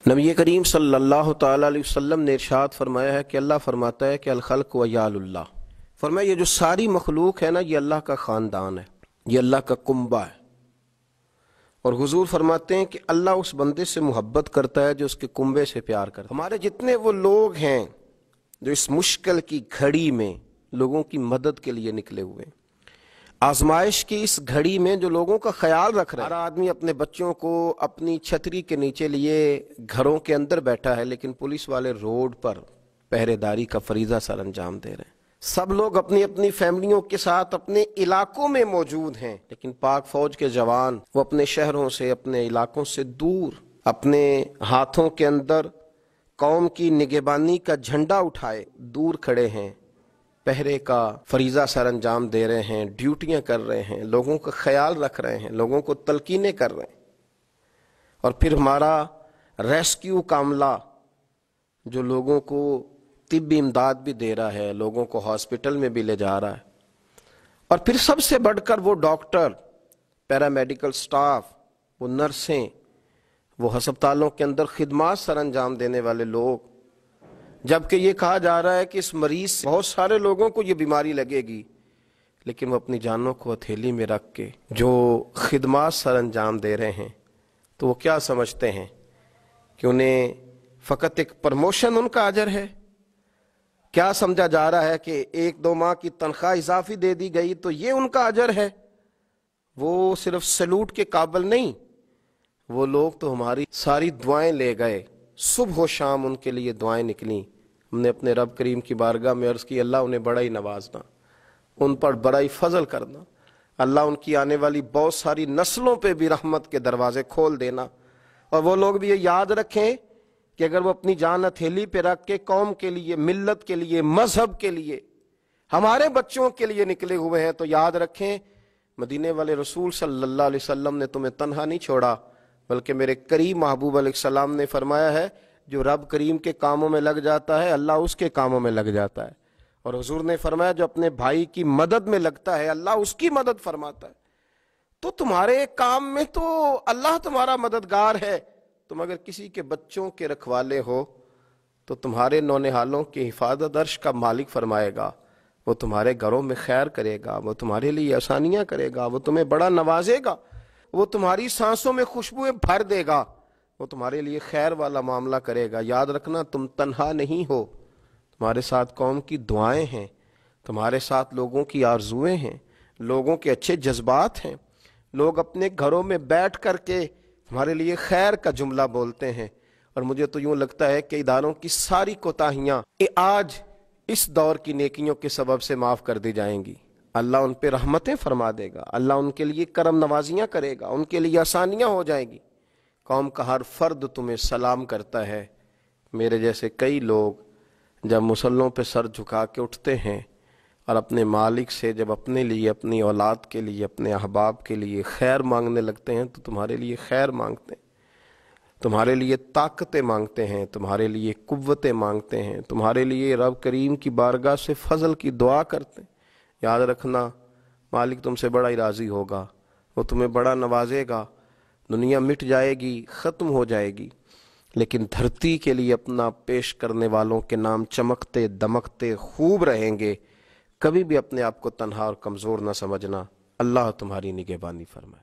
नबी करीम सल्लल्लाहु ताला अलैहि वसल्लम ने इरशाद फरमाया है कि अल्लाह फरमाता है कि अल खल्क व यालुल्लाह, फरमाया ये जो सारी मखलूक है ना, ये अल्लाह का ख़ानदान है, ये अल्लाह का कुंबा है। और हुजूर फरमाते हैं कि अल्लाह उस बंदे से मोहब्बत करता है जो उसके कुंबे से प्यार करता है। हमारे जितने वो लोग हैं जो इस मुश्किल की घड़ी में लोगों की मदद के लिए निकले हुए, आजमाइश की इस घड़ी में जो लोगों का ख्याल रख रहा है। हर आदमी अपने बच्चों को अपनी छतरी के नीचे लिए घरों के अंदर बैठा है, लेकिन पुलिस वाले रोड पर पहरेदारी का फरीजा सर अंजाम दे रहे हैं। सब लोग अपनी अपनी फैमिलियों के साथ अपने इलाकों में मौजूद हैं, लेकिन पाक फौज के जवान वो अपने शहरों से, अपने इलाकों से दूर, अपने हाथों के अंदर कौम की निगहबानी का झंडा उठाए दूर खड़े हैं, पहरे का फरीजा सर अंजाम दे रहे हैं, ड्यूटियां कर रहे हैं, लोगों का ख्याल रख रहे हैं, लोगों को तलकीनें कर रहे हैं। और फिर हमारा रेस्क्यू कामला जो लोगों को तिब्बी इमदाद भी दे रहा है, लोगों को हॉस्पिटल में भी ले जा रहा है। और फिर सबसे बढ़कर वो डॉक्टर, पैरामेडिकल स्टाफ, वो नर्सें, वो अस्पतालों के अंदर खिदमात सर अंजाम देने वाले लोग, जबकि ये कहा जा रहा है कि इस मरीज से बहुत सारे लोगों को ये बीमारी लगेगी, लेकिन वो अपनी जानों को हथेली में रख के जो खिदमात सर अंजाम दे रहे हैं, तो वो क्या समझते हैं कि उन्हें फ़कत एक प्रमोशन उनका अजर है? क्या समझा जा रहा है कि एक दो माह की तनख्वाह इजाफी दे दी गई तो ये उनका अजर है? वो सिर्फ सैल्यूट के काबिल नहीं, वो लोग तो हमारी सारी दुआएं ले गए, सुबह व शाम उनके लिए दुआएं निकली। हमने अपने रब करीम की बारगाह में अर्ज़ की, अल्लाह उन्हें बड़ा ही नवाजना, उन पर बड़ा ही फजल करना, अल्लाह उनकी आने वाली बहुत सारी नस्लों पे भी रहमत के दरवाजे खोल देना। और वो लोग भी ये याद रखें कि अगर वो अपनी जान हथेली पे रख के कौम के लिए, मिल्लत के लिए, मजहब के लिए, हमारे बच्चों के लिए निकले हुए हैं, तो याद रखें मदीने वाले रसूल सल्लल्लाहु अलैहि वसल्लम ने तुम्हें तन्हा नहीं छोड़ा, बल्कि मेरे करीम महबूब अलैहिस्सलाम ने फरमाया है जो रब करीम के कामों में लग जाता है, अल्लाह उसके कामों में लग जाता है। और हुजूर ने फरमाया जो अपने भाई की मदद में लगता है, अल्लाह उसकी मदद फरमाता है। तो तुम्हारे काम में तो अल्लाह तुम्हारा मददगार है। तुम अगर किसी के बच्चों के रखवाले हो तो तुम्हारे नौनिहालों की हिफाजत अर्श का मालिक फरमाएगा, वो तुम्हारे घरों में खैर करेगा, वो तुम्हारे लिए आसानियां करेगा, वो तुम्हें बड़ा नवाजेगा, वो तुम्हारी सांसों में खुशबुएं भर देगा, वो तुम्हारे लिए खैर वाला मामला करेगा। याद रखना तुम तन्हा नहीं हो, तुम्हारे साथ कौम की दुआएं हैं, तुम्हारे साथ लोगों की आरजुएं हैं, लोगों के अच्छे जज्बात हैं। लोग अपने घरों में बैठ करके हमारे लिए खैर का जुमला बोलते हैं। और मुझे तो यूं लगता है कि इदारों की सारी कोताहियां आज इस दौर की नेकियों के सबब से माफ कर दी जाएंगी। अल्लाह उन पे रहमतें फरमा देगा, अल्लाह उनके लिए करम नवाजियां करेगा, उनके लिए आसानियां हो जाएंगी। कौम का हर फर्द तुम्हें सलाम करता है। मेरे जैसे कई लोग जब मुसल्लों पे सर झुका के उठते हैं और अपने मालिक से जब अपने लिए, अपनी औलाद के लिए, अपने अहबाब के लिए खैर मांगने लगते हैं, तो तुम्हारे लिए खैर मांगते हैं, तुम्हारे लिए ताकतें मांगते हैं, तुम्हारे लिए कुव्वतें मांगते हैं, तुम्हारे लिए रब करीम की बारगाह से फजल की दुआ करते हैं। याद रखना मालिक तुमसे बड़ा ही राज़ी होगा, वो तुम्हें बड़ा नवाजेगा। दुनिया मिट जाएगी, ख़त्म हो जाएगी, लेकिन धरती के लिए अपना पेश करने वालों के नाम चमकते दमकते खूब रहेंगे। कभी भी अपने आप को तन्हा और कमज़ोर न समझना। अल्लाह तुम्हारी निगहबानी फरमाए।